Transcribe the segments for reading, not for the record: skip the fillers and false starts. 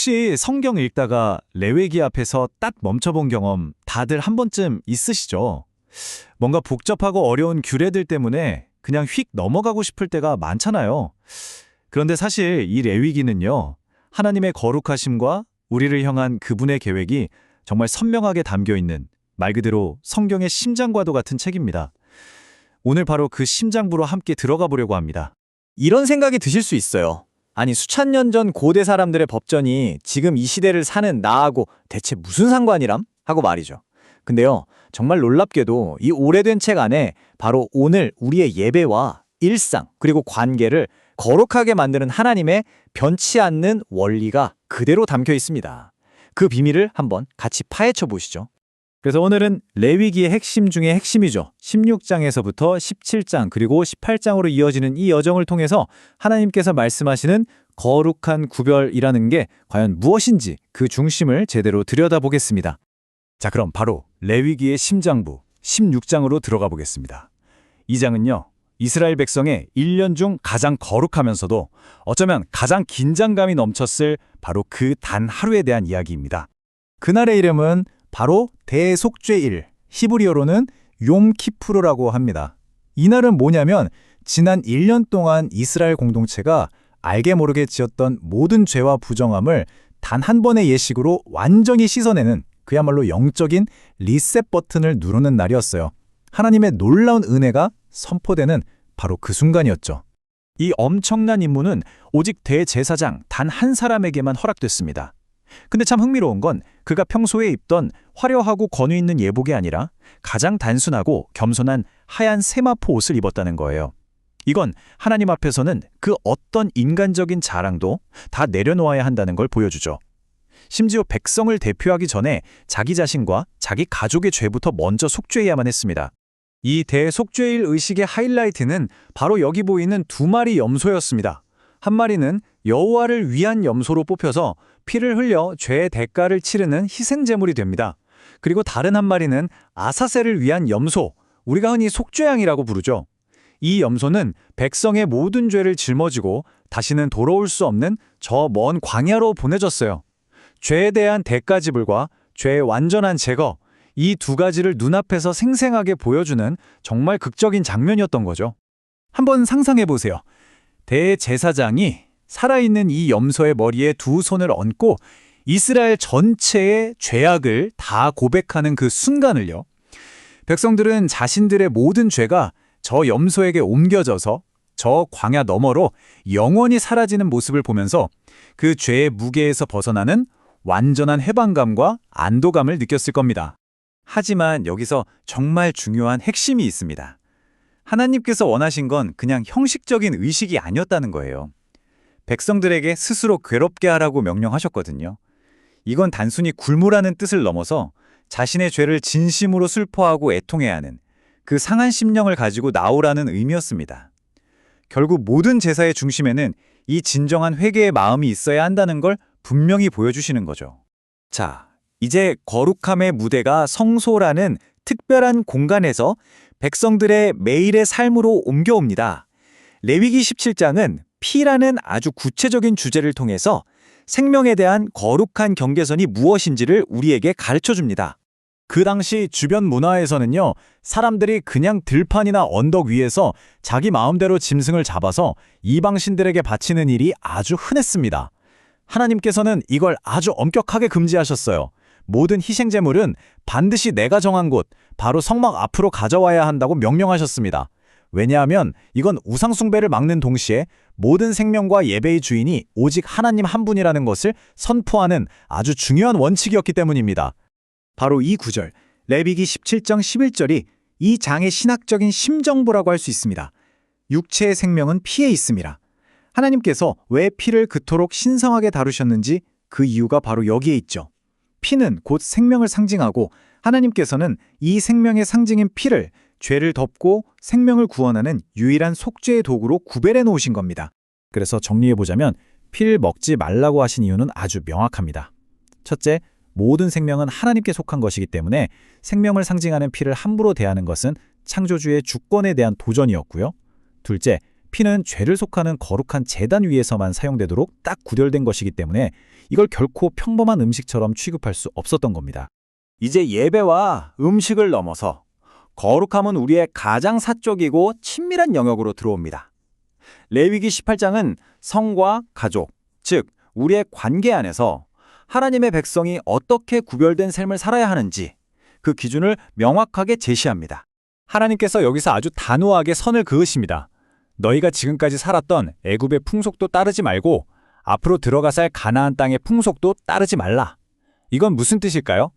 혹시 성경 읽다가 레위기 앞에서 딱 멈춰본 경험 다들 한 번쯤 있으시죠? 뭔가 복잡하고 어려운 규례들 때문에 그냥 휙 넘어가고 싶을 때가 많잖아요. 그런데 사실 이 레위기는요, 하나님의 거룩하심과 우리를 향한 그분의 계획이 정말 선명하게 담겨 있는 말 그대로 성경의 심장과도 같은 책입니다. 오늘 바로 그 심장부로 함께 들어가 보려고 합니다. 이런 생각이 드실 수 있어요. 아니, 수천 년 전 고대 사람들의 법전이 지금 이 시대를 사는 나하고 대체 무슨 상관이람? 하고 말이죠. 근데요, 정말 놀랍게도 이 오래된 책 안에 바로 오늘 우리의 예배와 일상 그리고 관계를 거룩하게 만드는 하나님의 변치 않는 원리가 그대로 담겨 있습니다. 그 비밀을 한번 같이 파헤쳐 보시죠. 그래서 오늘은 레위기의 핵심 중에 핵심이죠. 16장에서부터 17장 그리고 18장으로 이어지는 이 여정을 통해서 하나님께서 말씀하시는 거룩한 구별이라는 게 과연 무엇인지 그 중심을 제대로 들여다보겠습니다. 자, 그럼 바로 레위기의 심장부 16장으로 들어가 보겠습니다. 이 장은요, 이스라엘 백성의 1년 중 가장 거룩하면서도 어쩌면 가장 긴장감이 넘쳤을 바로 그 단 하루에 대한 이야기입니다. 그날의 이름은 바로 대속죄일, 히브리어로는 욤키푸르라고 합니다. 이날은 뭐냐면 지난 1년 동안 이스라엘 공동체가 알게 모르게 지었던 모든 죄와 부정함을 단 한 번의 예식으로 완전히 씻어내는 그야말로 영적인 리셋 버튼을 누르는 날이었어요. 하나님의 놀라운 은혜가 선포되는 바로 그 순간이었죠. 이 엄청난 임무는 오직 대제사장 단 한 사람에게만 허락됐습니다. 근데 참 흥미로운 건 그가 평소에 입던 화려하고 권위 있는 예복이 아니라 가장 단순하고 겸손한 하얀 세마포 옷을 입었다는 거예요. 이건 하나님 앞에서는 그 어떤 인간적인 자랑도 다 내려놓아야 한다는 걸 보여주죠. 심지어 백성을 대표하기 전에 자기 자신과 자기 가족의 죄부터 먼저 속죄해야만 했습니다. 이 대속죄일 의식의 하이라이트는 바로 여기 보이는 두 마리 염소였습니다. 한 마리는 여호와를 위한 염소로 뽑혀서 피를 흘려 죄의 대가를 치르는 희생제물이 됩니다. 그리고 다른 한 마리는 아사셀을 위한 염소, 우리가 흔히 속죄양이라고 부르죠. 이 염소는 백성의 모든 죄를 짊어지고 다시는 돌아올 수 없는 저 먼 광야로 보내졌어요. 죄에 대한 대가 지불과 죄의 완전한 제거, 이 두 가지를 눈앞에서 생생하게 보여주는 정말 극적인 장면이었던 거죠. 한번 상상해 보세요. 대제사장이 살아있는 이 염소의 머리에 두 손을 얹고 이스라엘 전체의 죄악을 다 고백하는 그 순간을요. 백성들은 자신들의 모든 죄가 저 염소에게 옮겨져서 저 광야 너머로 영원히 사라지는 모습을 보면서 그 죄의 무게에서 벗어나는 완전한 해방감과 안도감을 느꼈을 겁니다. 하지만 여기서 정말 중요한 핵심이 있습니다. 하나님께서 원하신 건 그냥 형식적인 의식이 아니었다는 거예요. 백성들에게 스스로 괴롭게 하라고 명령하셨거든요. 이건 단순히 굶으라는 뜻을 넘어서 자신의 죄를 진심으로 슬퍼하고 애통해야 하는 그 상한 심령을 가지고 나오라는 의미였습니다. 결국 모든 제사의 중심에는 이 진정한 회개의 마음이 있어야 한다는 걸 분명히 보여주시는 거죠. 자, 이제 거룩함의 무대가 성소라는 특별한 공간에서 백성들의 매일의 삶으로 옮겨옵니다. 레위기 17장은 피라는 아주 구체적인 주제를 통해서 생명에 대한 거룩한 경계선이 무엇인지를 우리에게 가르쳐줍니다. 그 당시 주변 문화에서는요, 사람들이 그냥 들판이나 언덕 위에서 자기 마음대로 짐승을 잡아서 이방신들에게 바치는 일이 아주 흔했습니다. 하나님께서는 이걸 아주 엄격하게 금지하셨어요. 모든 희생제물은 반드시 내가 정한 곳, 바로 성막 앞으로 가져와야 한다고 명령하셨습니다. 왜냐하면 이건 우상숭배를 막는 동시에 모든 생명과 예배의 주인이 오직 하나님 한 분이라는 것을 선포하는 아주 중요한 원칙이었기 때문입니다. 바로 이 구절, 레위기 17장 11절이 이 장의 신학적인 심정부라고 할 수 있습니다. 육체의 생명은 피에 있음이라. 하나님께서 왜 피를 그토록 신성하게 다루셨는지 그 이유가 바로 여기에 있죠. 피는 곧 생명을 상징하고 하나님께서는 이 생명의 상징인 피를 죄를 덮고 생명을 구원하는 유일한 속죄의 도구로 구별해 놓으신 겁니다. 그래서 정리해보자면 피를 먹지 말라고 하신 이유는 아주 명확합니다. 첫째, 모든 생명은 하나님께 속한 것이기 때문에 생명을 상징하는 피를 함부로 대하는 것은 창조주의 주권에 대한 도전이었고요. 둘째, 피는 죄를 속하는 거룩한 제단 위에서만 사용되도록 딱 구별된 것이기 때문에 이걸 결코 평범한 음식처럼 취급할 수 없었던 겁니다. 이제 예배와 음식을 넘어서 거룩함은 우리의 가장 사적이고 친밀한 영역으로 들어옵니다. 레위기 18장은 성과 가족, 즉 우리의 관계 안에서 하나님의 백성이 어떻게 구별된 삶을 살아야 하는지 그 기준을 명확하게 제시합니다. 하나님께서 여기서 아주 단호하게 선을 그으십니다. 너희가 지금까지 살았던 애굽의 풍속도 따르지 말고 앞으로 들어가서 할 가나안 땅의 풍속도 따르지 말라. 이건 무슨 뜻일까요?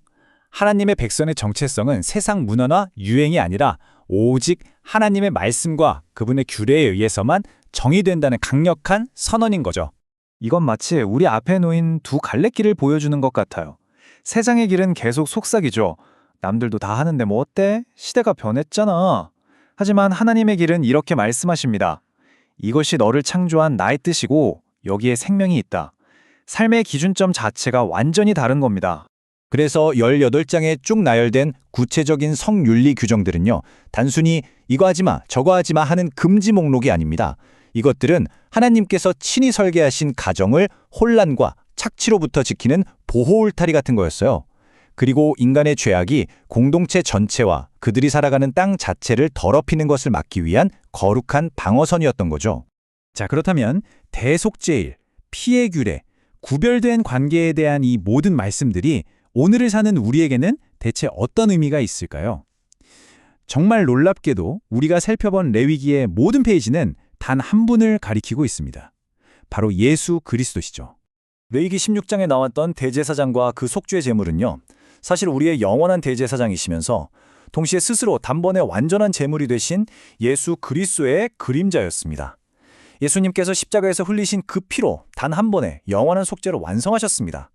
하나님의 백성의 정체성은 세상 문화나 유행이 아니라 오직 하나님의 말씀과 그분의 규례에 의해서만 정의된다는 강력한 선언인 거죠. 이건 마치 우리 앞에 놓인 두 갈래길을 보여주는 것 같아요. 세상의 길은 계속 속삭이죠. 남들도 다 하는데 뭐 어때? 시대가 변했잖아. 하지만 하나님의 길은 이렇게 말씀하십니다. 이것이 너를 창조한 나의 뜻이고 여기에 생명이 있다. 삶의 기준점 자체가 완전히 다른 겁니다. 그래서 18장에 쭉 나열된 구체적인 성윤리 규정들은요, 단순히 이거 하지 마, 저거 하지 마 하는 금지 목록이 아닙니다. 이것들은 하나님께서 친히 설계하신 가정을 혼란과 착취로부터 지키는 보호 울타리 같은 거였어요. 그리고 인간의 죄악이 공동체 전체와 그들이 살아가는 땅 자체를 더럽히는 것을 막기 위한 거룩한 방어선이었던 거죠. 자, 그렇다면 대속죄일, 피해 규례, 구별된 관계에 대한 이 모든 말씀들이 오늘을 사는 우리에게는 대체 어떤 의미가 있을까요? 정말 놀랍게도 우리가 살펴본 레위기의 모든 페이지는 단 한 분을 가리키고 있습니다. 바로 예수 그리스도시죠. 레위기 16장에 나왔던 대제사장과 그 속죄 제물은요, 사실 우리의 영원한 대제사장이시면서 동시에 스스로 단번에 완전한 제물이 되신 예수 그리스도의 그림자였습니다. 예수님께서 십자가에서 흘리신 그 피로 단 한 번에 영원한 속죄를 완성하셨습니다.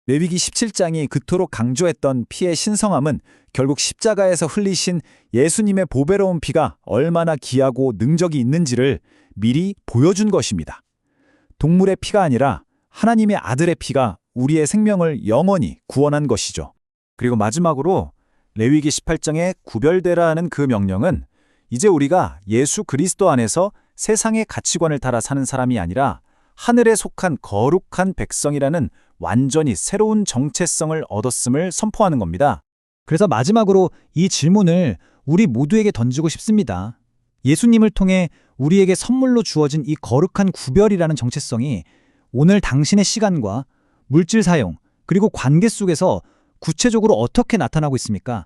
레위기 17장이 그토록 강조했던 피의 신성함은 결국 십자가에서 흘리신 예수님의 보배로운 피가 얼마나 귀하고 능적이 있는지를 미리 보여준 것입니다. 동물의 피가 아니라 하나님의 아들의 피가 우리의 생명을 영원히 구원한 것이죠. 그리고 마지막으로 레위기 18장의 구별되라 하는 그 명령은 이제 우리가 예수 그리스도 안에서 세상의 가치관을 따라 사는 사람이 아니라 하늘에 속한 거룩한 백성이라는 완전히 새로운 정체성을 얻었음을 선포하는 겁니다. 그래서 마지막으로 이 질문을 우리 모두에게 던지고 싶습니다. 예수님을 통해 우리에게 선물로 주어진 이 거룩한 구별이라는 정체성이 오늘 당신의 시간과 물질 사용, 그리고 관계 속에서 구체적으로 어떻게 나타나고 있습니까?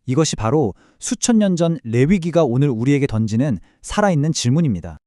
이것이 바로 수천 년 전 레위기가 오늘 우리에게 던지는 살아있는 질문입니다.